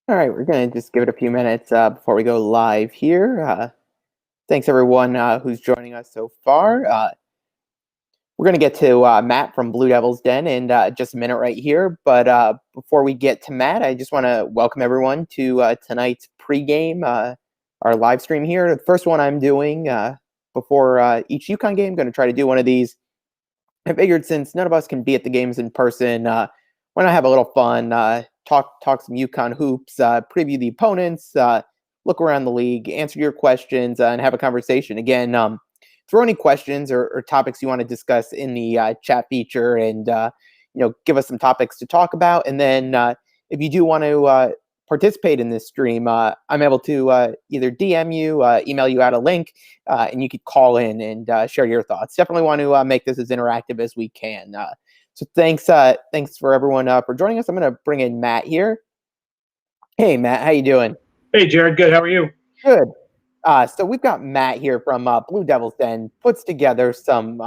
All right, we're going to just give it a few minutes before we go live here. Thanks, everyone who's joining us so far. We're going to get to Matt from Blue Devil's Den in just a minute right here. But before we get to Matt, I just want to welcome everyone to tonight's pregame, our live stream here. The first one I'm doing before each UConn game. I'm going to try to do one of these. I figured since none of us can be at the games in person, why not have a little fun, talk some UConn hoops, preview the opponents, look around the league, answer your questions, and have a conversation. Again, throw any questions or topics you want to discuss in the chat feature, and give us some topics to talk about. And then if you do want to participate in this stream, I'm able to either DM you, email you out a link, and you could call in and share your thoughts. Definitely want to make this as interactive as we can. So thanks for everyone for joining us. I'm going to bring in Matt here. Hey, Matt, how you doing? Hey, Jared. Good. How are you? Good. So we've got Matt here from Blue Devil's Den, puts together some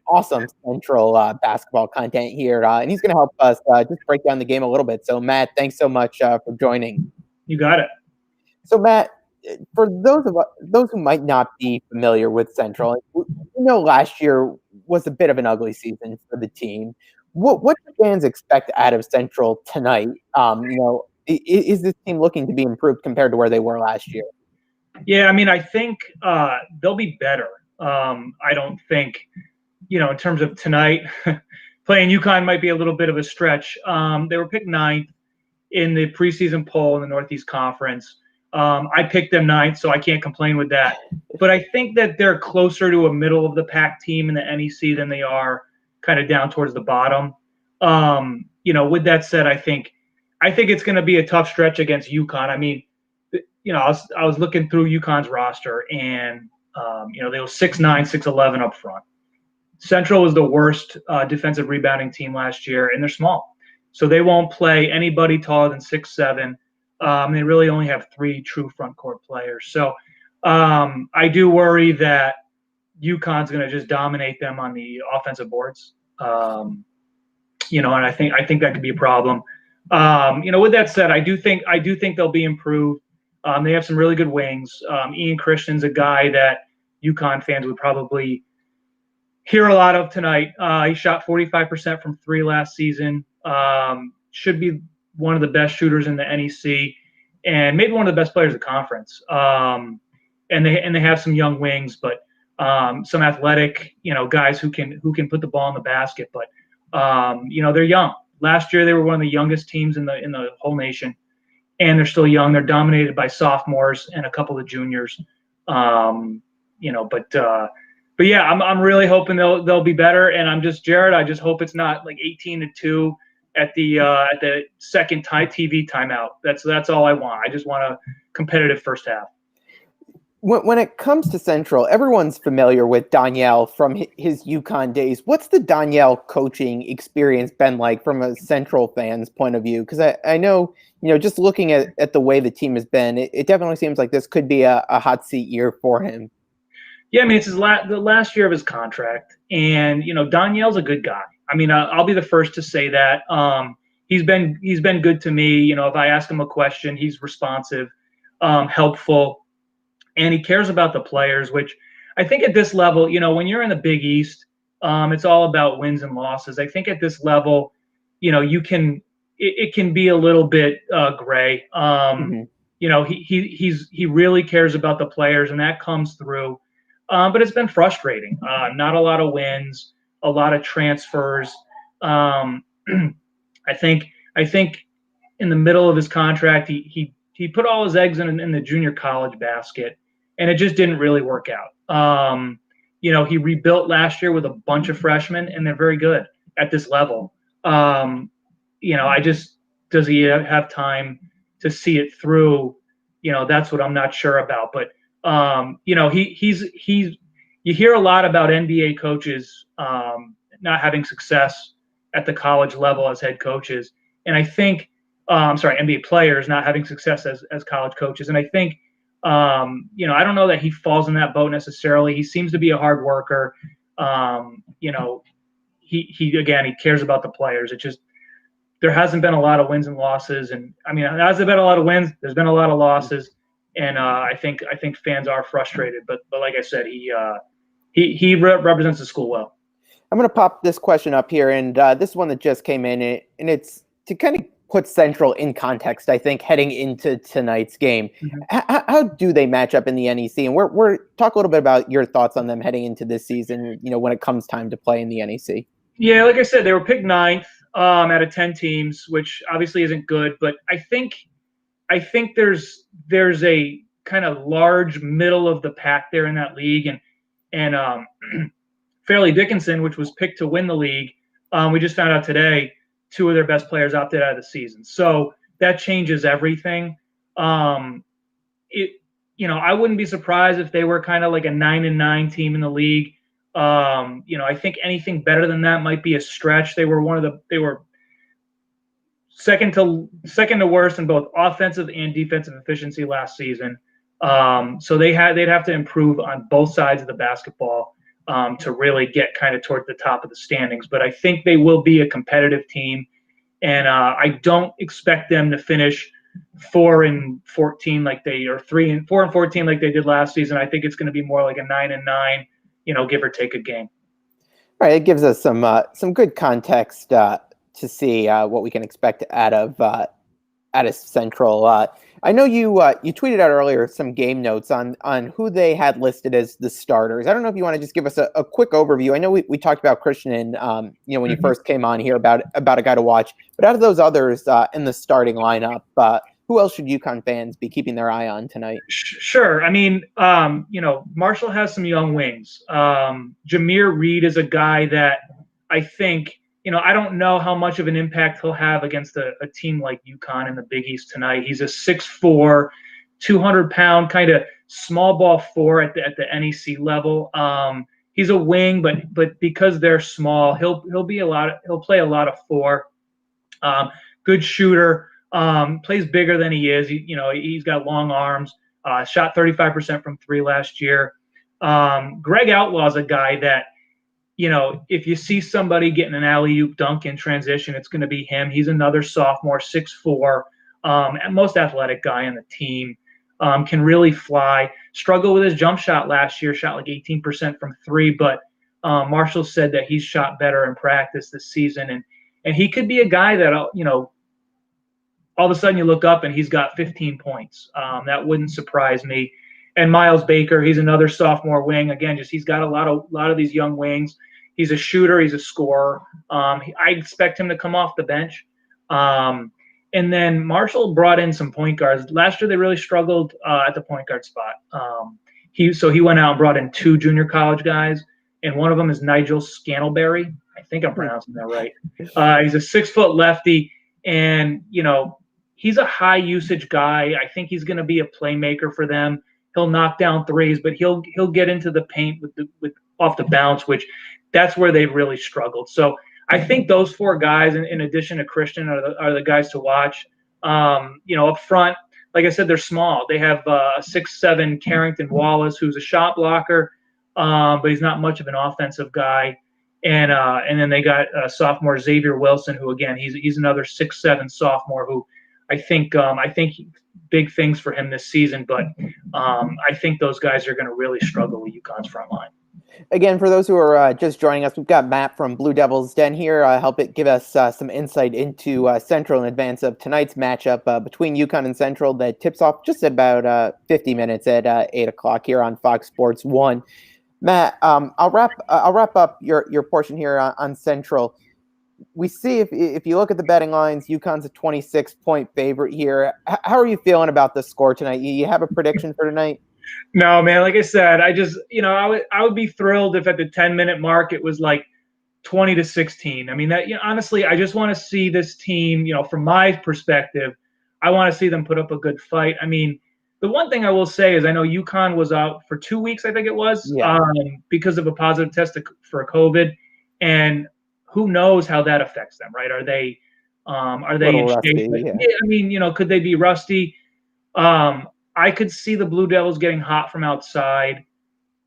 awesome Central basketball content here, and he's going to help us just break down the game a little bit. So, Matt, thanks so much for joining. You got it. So, Matt, for those who might not be familiar with Central, last year was a bit of an ugly season for the team. What do fans expect out of Central tonight? Is this team looking to be improved compared to where they were last year? Yeah, I mean, I think they'll be better. I don't think, in terms of tonight, playing UConn might be a little bit of a stretch. They were picked 9th in the preseason poll in the Northeast Conference. I picked them 9th, so I can't complain with that. But I think that they're closer to a middle-of-the-pack team in the NEC than they are kind of down towards the bottom. With that said, I think it's going to be a tough stretch against UConn. I mean, I was looking through UConn's roster, and they were 6'9", 6'11" up front. Central was the worst defensive rebounding team last year, and they're small, so they won't play anybody taller than 6'7". They really only have 3 true front court players. So I do worry that UConn's going to just dominate them on the offensive boards. And I think that could be a problem. With that said, I do think they'll be improved. They have some really good wings. Ian Christian's a guy that UConn fans would probably hear a lot of tonight. He shot 45% from 3 last season. Should be one of the best shooters in the NEC, and maybe one of the best players in the conference. And they have some young wings, but some athletic, guys who can put the ball in the basket. But they're young. Last year they were one of the youngest teams in the whole nation, and they're still young. They're dominated by sophomores and a couple of juniors. But yeah, I'm really hoping they'll be better. And Jared, I just hope it's not like 18-2 at the second TV timeout. That's all I want. I just want a competitive first half. When it comes to Central, everyone's familiar with Danielle from his UConn days. What's the Danielle coaching experience been like from a Central fan's point of view? Because I know, just looking at the way the team has been, it definitely seems like this could be a hot seat year for him. Yeah, I mean, it's the last year of his contract. And, Danielle's a good guy. I mean, I'll be the first to say that. He's been good to me. If I ask him a question, he's responsive, helpful. And he cares about the players, which I think at this level, when you're in the Big East, it's all about wins and losses. I think at this level, it can be a little bit gray. He really cares about the players, and that comes through. But it's been frustrating. Not a lot of wins, a lot of transfers. I think in the middle of his contract, he put all his eggs in the junior college basket, and it just didn't really work out. He rebuilt last year with a bunch of freshmen, and they're very good at this level. Does he have time to see it through? That's what I'm not sure about. But you hear a lot about NBA coaches not having success at the college level as head coaches, and I think NBA players not having success as college coaches, and I think I don't know that he falls in that boat necessarily. He seems to be a hard worker. He cares about the players. It just there hasn't been a lot of wins and losses, and I mean, there hasn't been a lot of wins. There's been a lot of losses, and I think fans are frustrated. But like I said, he represents the school well. I'm going to pop this question up here, and this one that just came in, and it's to kind of put Central in context, I think, heading into tonight's game. Mm-hmm. How do they match up in the NEC? And we're talk a little bit about your thoughts on them heading into this season, when it comes time to play in the NEC. Yeah, like I said, they were picked 9th out of 10 teams, which obviously isn't good, but I think there's a kind of large middle of the pack there in that league, and Fairleigh Dickinson, which was picked to win the league, we just found out today 2 of their best players opted out of the season, so that changes everything. I wouldn't be surprised if they were kind of like a 9-9 team in the league. I think anything better than that might be a stretch. They were second to worst in both offensive and defensive efficiency last season. So they'd have to improve on both sides of the basketball to really get kind of toward the top of the standings. But I think they will be a competitive team, and I don't expect them to finish 4-14 like they or 4-14 like they did last season. I think it's going to be more like a 9-9. Give or take a game. All right, it gives us some good context to see what we can expect out of Central. I know you tweeted out earlier some game notes on who they had listed as the starters. I don't know if you want to just give us a quick overview. I know we talked about Christian and when you first came on here about a guy to watch, but out of those others in the starting lineup, who else should UConn fans be keeping their eye on tonight? Sure. I mean, Marshall has some young wings. Jameer Reed is a guy that I think, I don't know how much of an impact he'll have against a team like UConn in the Big East tonight. He's a 6'4", 200-pound kind of small ball 4 at the NEC level. He's a wing, but because they're small, he'll play a lot of 4. Good shooter. Plays bigger than he is. He's got long arms. Shot 35% from 3 last year. Greg Outlaw's a guy that, if you see somebody getting an alley-oop dunk in transition, it's going to be him. He's another sophomore, 6'4", and most athletic guy on the team. Can really fly. Struggled with his jump shot last year. Shot like 18% from 3, but Marshall said that he's shot better in practice this season, and he could be a guy that all of a sudden you look up and he's got 15 points. That wouldn't surprise me. And Miles Baker, he's another sophomore wing. Again, he's got a lot of these young wings. He's a shooter. He's a scorer. I expect him to come off the bench. And then Marshall brought in some point guards. Last year they really struggled at the point guard spot. He went out and brought in 2 junior college guys, and one of them is Nigel Scantlebury. I think I'm pronouncing that right. He's a 6-foot lefty, and he's a high usage guy. I think he's going to be a playmaker for them. He'll knock down threes, but he'll get into the paint with off the bounce, which that's where they've really struggled. So I think those 4 guys, in addition to Christian, are the guys to watch. Up front, like I said, they're small. They have 6'7" Carrington Wallace, who's a shot blocker, but he's not much of an offensive guy. And then they got sophomore Xavier Wilson, who again he's another 6'7" sophomore who I think big things for him this season, but I think those guys are going to really struggle with UConn's front line. Again, for those who are just joining us, we've got Matt from Blue Devils Den here. Give us some insight into Central in advance of tonight's matchup between UConn and Central that tips off just about 50 minutes at 8 o'clock here on Fox Sports 1. Matt, I'll wrap up your portion here on Central. We see if you look at the betting lines, UConn's a 26-point favorite here. How are you feeling about the score tonight? You have a prediction for tonight? No, man. Like I said, I just I would be thrilled if at the 10-minute mark it was like 20-16. I mean that honestly, I just want to see this team. From my perspective, I want to see them put up a good fight. I mean, the one thing I will say is I know UConn was out for 2 weeks. I think it was because of a positive test for COVID, and who knows how that affects them, right? Are they in rusty, shape? Yeah. I mean, could they be rusty? I could see the Blue Devils getting hot from outside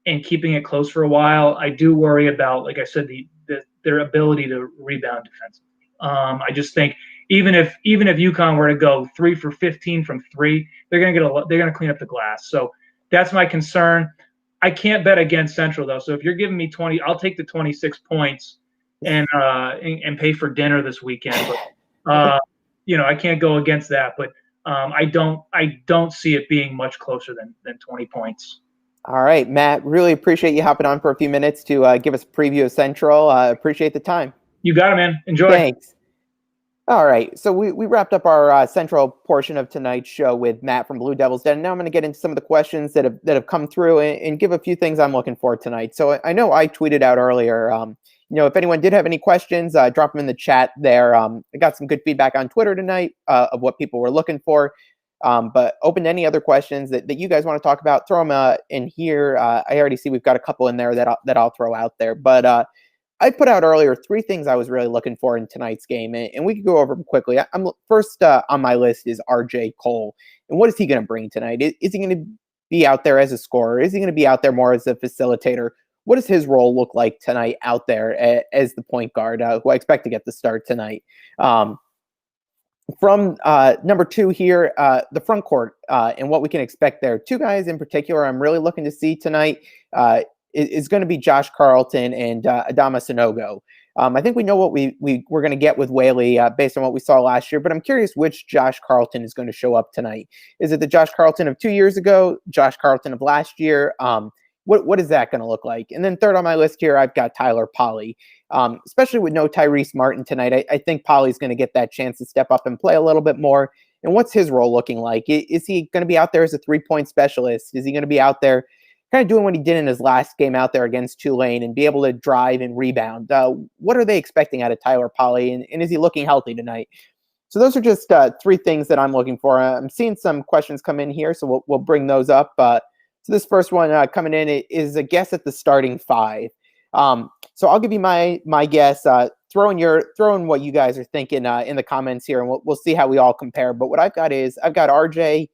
and keeping it close for a while. I do worry about, like I said, their ability to rebound defensively. I just think even if UConn were to go 3 for 15 from three, they're gonna clean up the glass. So that's my concern. I can't bet against Central though. So if you're giving me 20, I'll take the 26 points and pay for dinner this weekend. But I can't go against that. But I don't see it being much closer than 20 points. All right, Matt, really appreciate you hopping on for a few minutes to give us a preview of Central. Appreciate the time. You got it, man. Enjoy. Thanks. All right, so we wrapped up our Central portion of tonight's show with Matt from Blue Devils Den. Now I'm going to get into some of the questions that have come through and give a few things I'm looking for tonight. So I know I tweeted out earlier, if anyone did have any questions, drop them in the chat there. I got some good feedback on Twitter tonight of what people were looking for. But open to any other questions that you guys want to talk about, throw them in here. I already see we've got a couple in there that I'll throw out there. But I put out earlier 3 things I was really looking for in tonight's game, and we can go over them quickly. I'm first on my list is RJ Cole, and what is he going to bring tonight? Is he going to be out there as a scorer? Is he going to be out there more as a facilitator? What does his role look like tonight out there as the point guard, who I expect to get the start tonight? From number 2 here, the front court and what we can expect there. 2 guys in particular I'm really looking to see tonight is going to be Josh Carlton and Adama Sanogo. I think we know what we're going to get with Whaley based on what we saw last year, but I'm curious which Josh Carlton is going to show up tonight. Is it the Josh Carlton of 2 years ago, Josh Carlton of last year? What is that going to look like? And then third on my list here, I've got Tyler Polley. Especially with no Tyrese Martin tonight, I think Polley's going to get that chance to step up and play a little bit more. And what's his role looking like? Is he going to be out there as a 3-point specialist? Is he going to be out there kind of doing what he did in his last game out there against Tulane and be able to drive and rebound? What are they expecting out of Tyler Polley? And is he looking healthy tonight? So those are just 3 things that I'm looking for. I'm seeing some questions come in here, so we'll bring those up. So this first one coming in is a guess at the starting 5. So I'll give you my guess. Throw in what you guys are thinking in the comments here, and we'll see how we all compare. But what I've got RJ,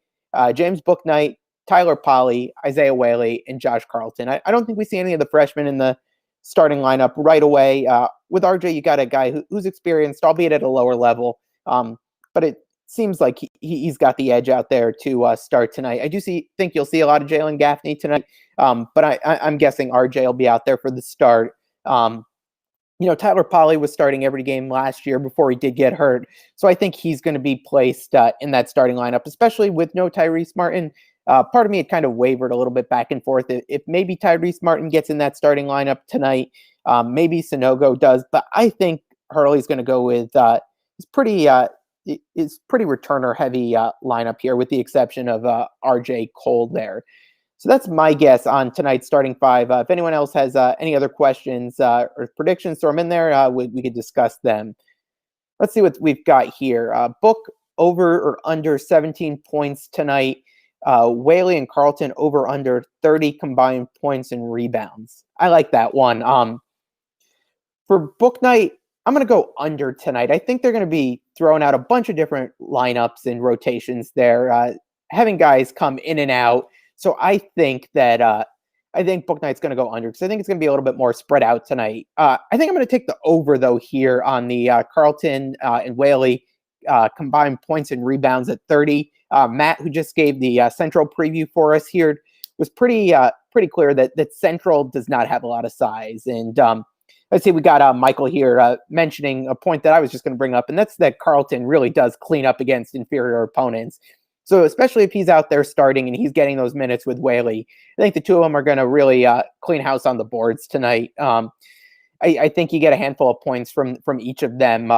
James Bouknight, Tyler Polley, Isaiah Whaley, and Josh Carlton. I don't think we see any of the freshmen in the starting lineup right away. With RJ, you got a guy who's experienced, albeit at a lower level. But it seems like he's got the edge out there to start tonight. I do think you'll see a lot of Jalen Gaffney tonight, but I'm guessing RJ will be out there for the start. Tyler Polley was starting every game last year before he did get hurt, so I think he's going to be placed in that starting lineup, especially with no Tyrese Martin. Part of me had kind of wavered a little bit back and forth. If maybe Tyrese Martin gets in that starting lineup tonight, maybe Sanogo does, but I think Hurley's going to go with it's pretty returner heavy lineup here, with the exception of RJ Cole there. So that's my guess on tonight's starting 5. If anyone else has any other questions or predictions, throw them in there. We could discuss them. Let's see what we've got here. Book over or under 17 points tonight. Whaley and Carlton over under 30 combined points and rebounds. I like that one. For Bouknight, I'm going to go under tonight. I think they're going to be throwing out a bunch of different lineups and rotations there, having guys come in and out. So I think Bouknight's going to go under because I think it's going to be a little bit more spread out tonight. I think I'm going to take the over, though, here on the Carlton and Whaley combined points and rebounds at 30. Matt, who just gave the Central preview for us here, was pretty clear that Central does not have a lot of size. And let's see, we got Michael here mentioning a point that I was just going to bring up, and that's that Carlton really does clean up against inferior opponents. So especially if he's out there starting and he's getting those minutes with Whaley, I think the two of them are going to really clean house on the boards tonight. I think you get a handful of points from each of them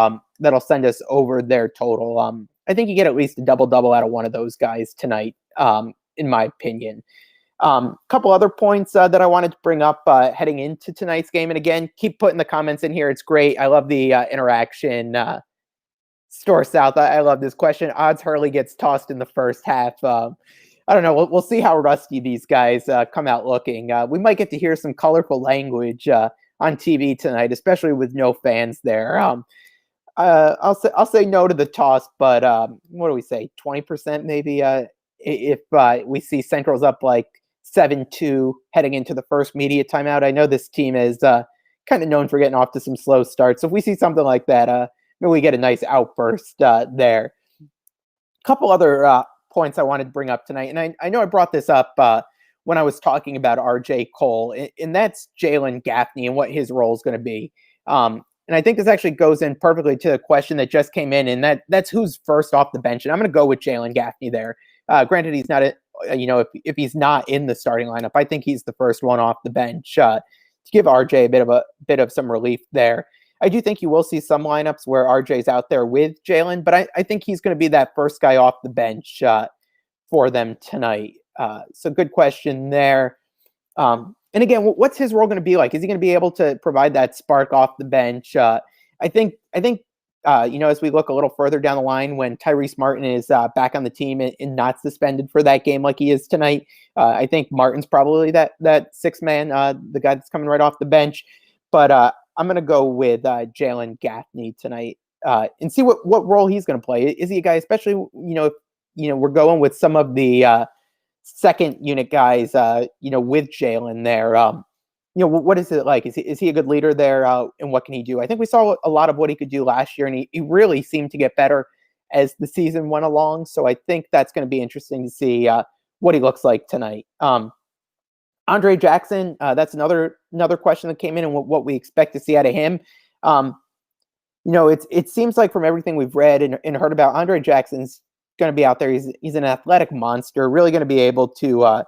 that'll send us over their total. I think you get at least a double-double out of one of those guys tonight, in my opinion. Couple other points that I wanted to bring up heading into tonight's game. And again, keep putting the comments in here. It's great. I love the interaction. Store South, I love this question. Odds Hurley gets tossed in the first half. I don't know. We'll see how rusty these guys come out looking. We might get to hear some colorful language on TV tonight, especially with no fans there. I'll say no to the toss, but what do we say? 20% maybe if we see Central's up like 7-2 heading into the first media timeout. I know this team is kind of known for getting off to some slow starts. So if we see something like that, maybe we get a nice outburst there. A couple other points I wanted to bring up tonight, and I know I brought this up when I was talking about RJ Cole, and that's Jalen Gaffney and what his role is going to be. And I think this actually goes in perfectly to the question that just came in, and that's who's first off the bench. And I'm going to go with Jalen Gaffney there. Granted, he's not, if he's not in the starting lineup, I think he's the first one off the bench to give RJ a bit of some relief there. I do think you will see some lineups where RJ's out there with Jalen, but I think he's going to be that first guy off the bench for them tonight. So good question there. And again, what's his role going to be like? Is he going to be able to provide that spark off the bench? I think as we look a little further down the line, when Tyrese Martin is back on the team and not suspended for that game like he is tonight, I think Martin's probably that sixth man, the guy that's coming right off the bench. But I'm going to go with Jalen Gaffney tonight and see what role he's going to play. Is he a guy, especially if we're going with some of the second unit guys, with Jalen there. What is it like? Is he a good leader there? And what can he do? I think we saw a lot of what he could do last year, and he really seemed to get better as the season went along. So I think that's going to be interesting to see what he looks like tonight. Andre Jackson, that's another question that came in, and what we expect to see out of him. It seems like from everything we've read and heard about, Andre Jackson's going to be out there. He's an athletic monster, really going to be able to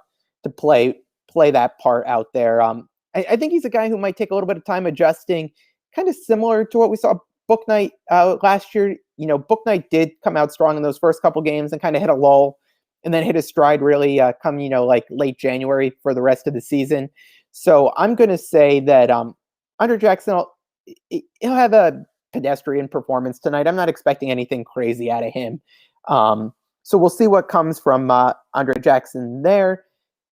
play that part out there. I think he's a guy who might take a little bit of time adjusting, kind of similar to what we saw Bouknight last year. Bouknight did come out strong in those first couple games and kind of hit a lull, and then hit his stride really come like late January for the rest of the season. So I'm going to say that Andre Jackson, he'll have a pedestrian performance tonight. I'm not expecting anything crazy out of him. So we'll see what comes from Andre Jackson there.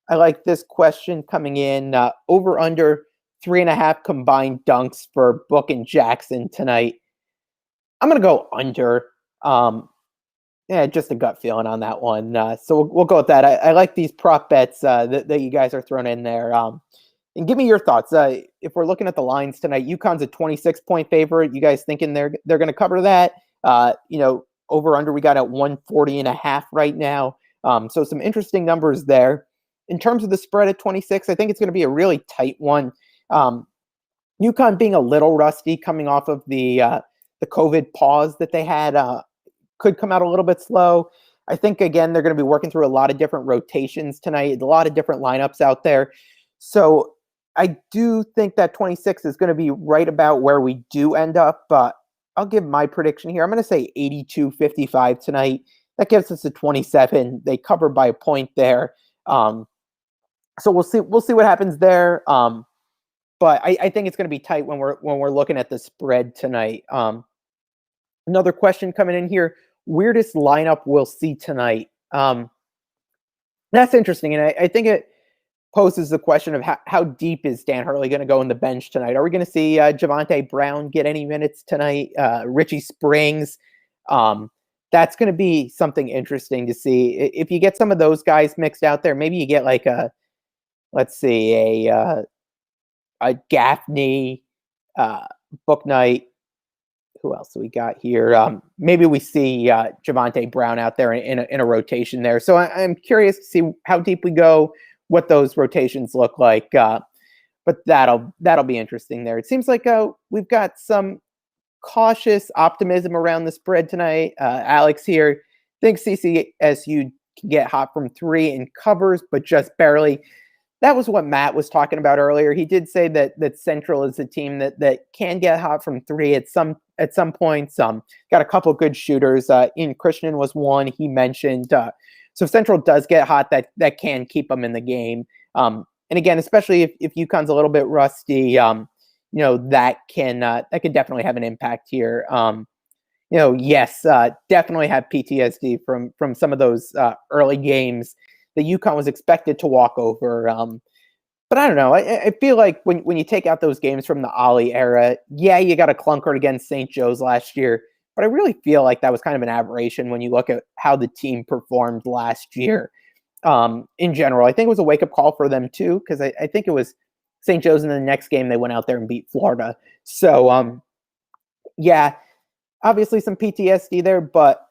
I like this question coming in. Over under 3.5 combined dunks for Book and Jackson tonight. I'm going to go under. Just a gut feeling on that one. So we'll go with that. I like these prop bets that you guys are throwing in there. And give me your thoughts. If we're looking at the lines tonight, UConn's a 26-point favorite. You guys thinking they're going to cover that? Over under we got at 140.5 right now. So some interesting numbers there. In terms of the spread at 26, I think it's going to be a really tight one. UConn being a little rusty coming off of the COVID pause that they had could come out a little bit slow. I think, again, they're going to be working through a lot of different rotations tonight, a lot of different lineups out there. So I do think that 26 is going to be right about where we do end up. But I'll give my prediction here. I'm going to say 82-55 tonight. That gives us a 27. They cover by a point there. So we'll see what happens there. But I think it's going to be tight when we're looking at the spread tonight. Another question coming in here: weirdest lineup we'll see tonight. That's interesting, and I think it poses the question of how deep is Dan Hurley going to go in the bench tonight? Are we going to see Javonte Brown get any minutes tonight? Richie Springs? That's going to be something interesting to see. If you get some of those guys mixed out there, maybe you get like a Gaffney, Bouknight. Who else do we got here? Maybe we see Javonte Brown out there in a rotation there. So I'm curious to see how deep we go, what those rotations look like. But that'll be interesting there. It seems like we've got some cautious optimism around the spread tonight. Alex here thinks CCSU can get hot from 3 and covers, but just barely. That was what Matt was talking about earlier. He did say that Central is a team that can get hot from 3 at some points. Got a couple good shooters. Ian Christian was one he mentioned. So if Central does get hot, that can keep them in the game. And again, especially if UConn's a little bit rusty, that can definitely have an impact here. Yes, definitely have PTSD from some of those early games that UConn was expected to walk over. But I don't know. I feel like when you take out those games from the Ollie era, yeah, you got a clunker against St. Joe's last year, but I really feel like that was kind of an aberration when you look at how the team performed last year in general. I think it was a wake-up call for them too, because I think it was St. Joe's in the next game they went out there and beat Florida. So yeah, obviously some PTSD there, but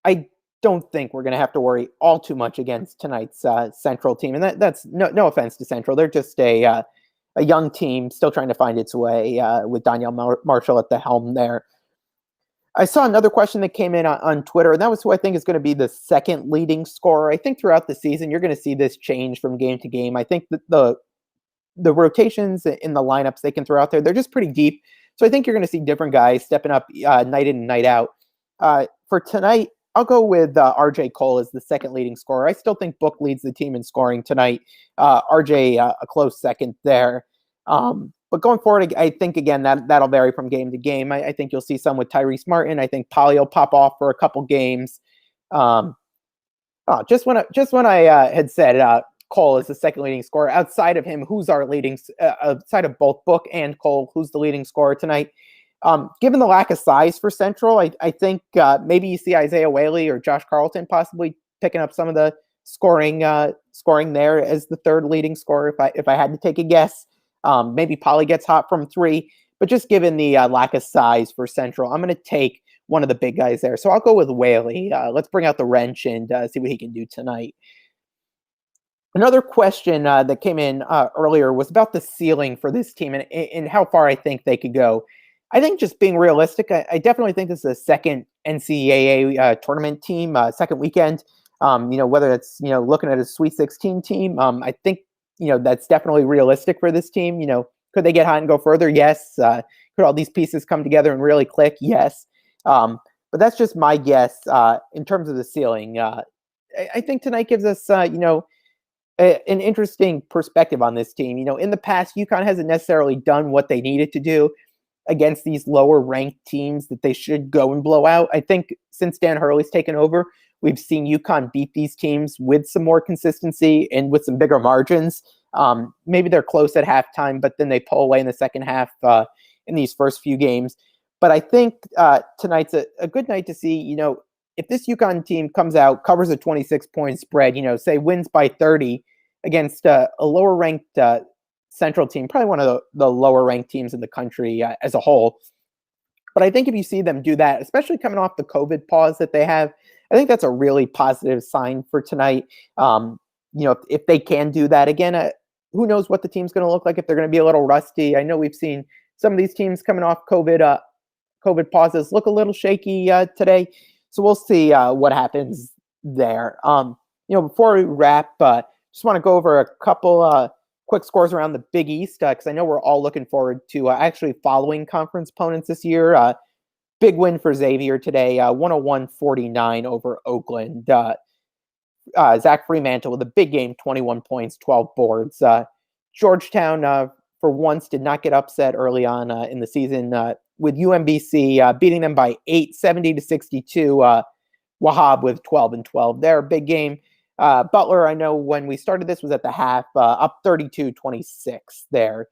I don't think we're going to have to worry all too much against tonight's Central team. And that's no offense to Central. They're just a young team still trying to find its way with Danielle Marshall at the helm there. I saw another question that came in on Twitter, and that was who I think is going to be the second leading scorer. I think throughout the season, you're going to see this change from game to game. I think that the rotations in the lineups they can throw out there, they're just pretty deep. So I think you're going to see different guys stepping up night in and night out. For tonight, I'll go with RJ Cole as the second leading scorer. I still think Book leads the team in scoring tonight. RJ a close second there. But going forward, I think, again, that'll vary from game to game. I think you'll see some with Tyrese Martin. I think Polly will pop off for a couple games. Just when I had said Cole is the second leading scorer, outside of him, who's our leading, outside of both Book and Cole, who's the leading scorer tonight? Given the lack of size for Central, I think maybe you see Isaiah Whaley or Josh Carlton possibly picking up some of the scoring there as the third leading scorer, if I had to take a guess. Maybe Polly gets hot from three, but just given the lack of size for Central, I'm going to take one of the big guys there. So I'll go with Whaley. Let's bring out the wrench and see what he can do tonight. Another question that came in earlier was about the ceiling for this team and how far I think they could go. I think, just being realistic, I definitely think this is a second NCAA tournament team, second weekend. Whether it's looking at a Sweet 16 team, I think that's definitely realistic for this team. Could they get hot and go further? Yes. Could all these pieces come together and really click? Yes. But that's just my guess in terms of the ceiling. I think tonight gives us an interesting perspective on this team. In the past, UConn hasn't necessarily done what they needed to do against these lower ranked teams that they should go and blow out. I think since Dan Hurley's taken over, we've seen UConn beat these teams with some more consistency and with some bigger margins. Maybe they're close at halftime, but then they pull away in the second half in these first few games. But I think tonight's a good night to see, if this UConn team comes out, covers a 26-point spread, say wins by 30 against a lower ranked Central team, probably one of the lower ranked teams in the country as a whole. But I think if you see them do that, especially coming off the COVID pause that they have, I think that's a really positive sign for tonight. If they can do that again, who knows what the team's going to look like, if they're going to be a little rusty. I know we've seen some of these teams coming off COVID pauses look a little shaky today. So we'll see what happens there. Before we wrap, just want to go over a couple quick scores around the Big East, because I know we're all looking forward to actually following conference opponents this year. Big win for Xavier today, 101-49 over Oakland. Zach Fremantle with a big game, 21 points, 12 boards. Georgetown, for once, did not get upset early on in the season with UMBC beating them by 8, 70-62. Wahab with 12 and 12. Their big game. Butler, I know when we started this was at the half, up 32-26 there.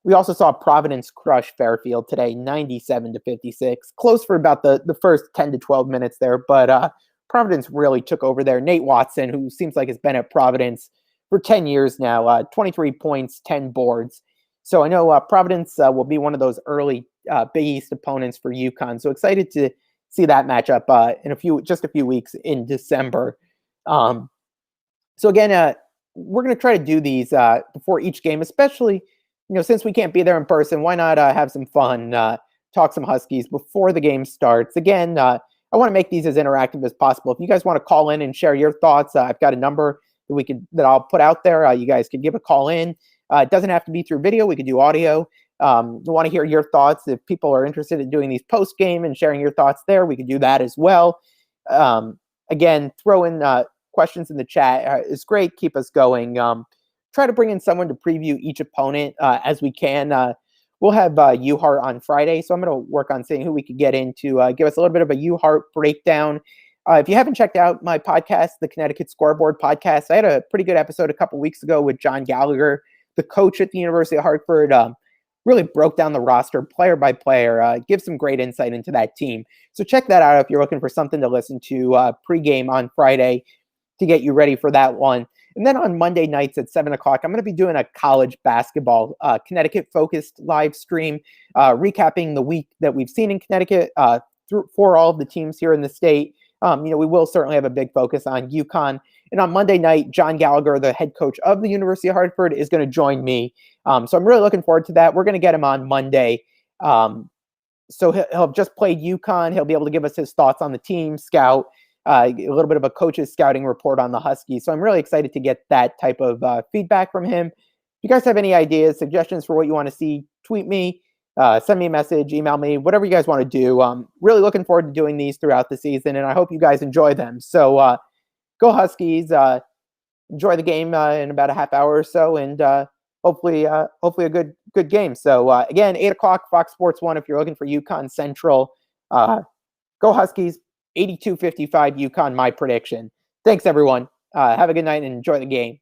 We also saw Providence crush Fairfield today, 97-56. Close for about the first 10 to 12 minutes there, but Providence really took over there. Nate Watson, who seems like has been at Providence for 10 years now, 23 points, 10 boards. So I know Providence will be one of those early Big East opponents for UConn. So excited to see that matchup in just a few weeks in December. So again, we're going to try to do these before each game, especially, since we can't be there in person. Why not have some fun, talk some Huskies before the game starts? Again, I want to make these as interactive as possible. If you guys want to call in and share your thoughts, I've got a number that I'll put out there. You guys can give a call in. It doesn't have to be through video. We could do audio. We want to hear your thoughts. If people are interested in doing these post game and sharing your thoughts there, we could do that as well. Again, throw in questions in the chat is great. Keep us going. Try to bring in someone to preview each opponent as we can. We'll have UHart on Friday, so I'm going to work on seeing who we could get in to give us a little bit of a UHart breakdown. If you haven't checked out my podcast, the Connecticut Scoreboard Podcast, I had a pretty good episode a couple weeks ago with John Gallagher, the coach at the University of Hartford. really broke down the roster player by player, give some great insight into that team. So check that out if you're looking for something to listen to pregame on Friday to get you ready for that one. And then on Monday nights at 7 o'clock, I'm going to be doing a college basketball Connecticut-focused live stream, recapping the week that we've seen in Connecticut for all of the teams here in the state. We will certainly have a big focus on UConn. And on Monday night, John Gallagher, the head coach of the University of Hartford, is going to join me. So I'm really looking forward to that. We're going to get him on Monday. So he'll have just played UConn. He'll be able to give us his thoughts on the team, scout, a little bit of a coach's scouting report on the Huskies. So I'm really excited to get that type of feedback from him. If you guys have any ideas, suggestions for what you want to see, tweet me, send me a message, email me, whatever you guys want to do. Really looking forward to doing these throughout the season, and I hope you guys enjoy them. So go Huskies. Enjoy the game in about a half hour or so, and hopefully a good game. So again, 8 o'clock, Fox Sports 1 if you're looking for UConn Central. Go Huskies. 82-55 UConn, my prediction. Thanks, everyone. Have a good night and enjoy the game.